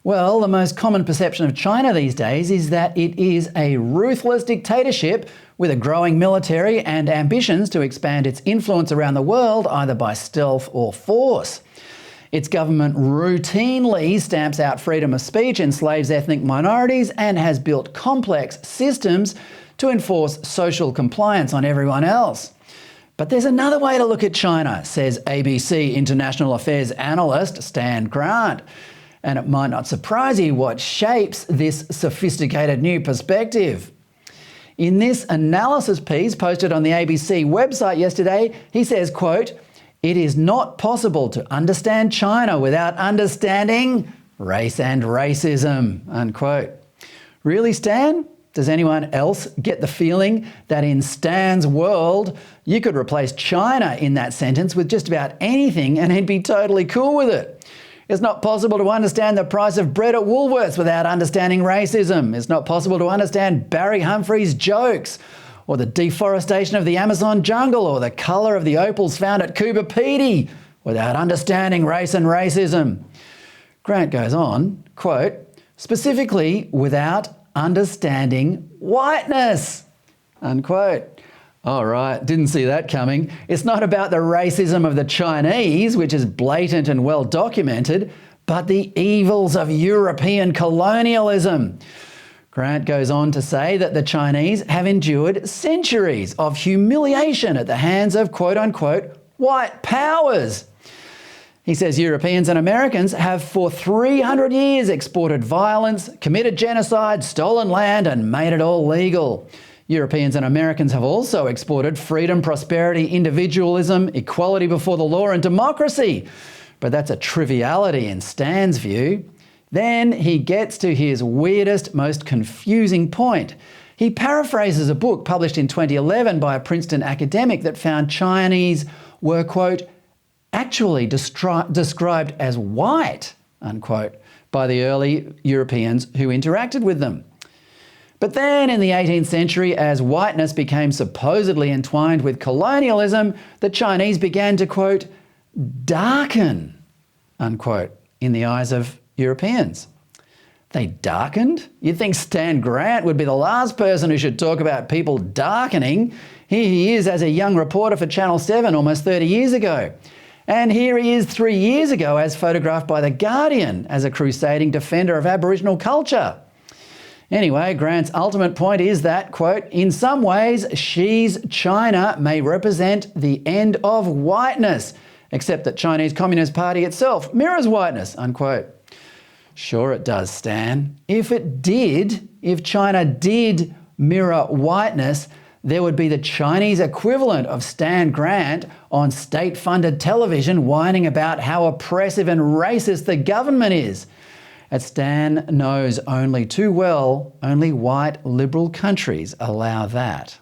Well, the most common perception of China these days is that it is a ruthless dictatorship with a growing military and ambitions to expand its influence around the world either by stealth or force. Its government routinely stamps out freedom of speech, enslaves ethnic minorities, and has built complex systems to enforce social compliance on everyone else. But there's another way to look at China, says ABC International Affairs analyst Stan Grant. And it might not surprise you what shapes this sophisticated new perspective. In this analysis piece posted on the ABC website yesterday, he says, quote, "It is not possible to understand China without understanding race and racism," unquote. Really, Stan? Does anyone else get the feeling that in Stan's world, you could replace China in that sentence with just about anything and he'd be totally cool with it? It's not possible to understand the price of bread at Woolworths without understanding racism. It's not possible to understand Barry Humphries' jokes, or the deforestation of the Amazon jungle, or the colour of the opals found at Coober Pedy without understanding race and racism. Grant goes on, quote, "specifically without understanding whiteness," unquote. All right, didn't see that coming. It's not about the racism of the Chinese, which is blatant and well documented, but the evils of European colonialism. Grant goes on to say that the Chinese have endured centuries of humiliation at the hands of quote-unquote white powers. He says Europeans and Americans have for 300 years exported violence, committed genocide, stolen land and made it all legal. Europeans and Americans have also exported freedom, prosperity, individualism, equality before the law and democracy. But that's a triviality in Stan's view. Then he gets to his weirdest, most confusing point. He paraphrases a book published in 2011 by a Princeton academic that found Chinese were, quote, actually described as white, unquote, by the early Europeans who interacted with them. But then in the 18th century, as whiteness became supposedly entwined with colonialism, the Chinese began to, quote, darken, unquote, in the eyes of Europeans. They darkened? You'd think Stan Grant would be the last person who should talk about people darkening. Here he is as a young reporter for Channel 7 almost 30 years ago. And here he is 3 years ago as photographed by The Guardian as a crusading defender of Aboriginal culture. Anyway, Grant's ultimate point is that, quote, in some ways, Xi's China may represent the end of whiteness, except that Chinese Communist Party itself mirrors whiteness, unquote. Sure it does, Stan. If China did mirror whiteness, there would be the Chinese equivalent of Stan Grant on state-funded television whining about how oppressive and racist the government is. As Stan knows only too well, only white liberal countries allow that.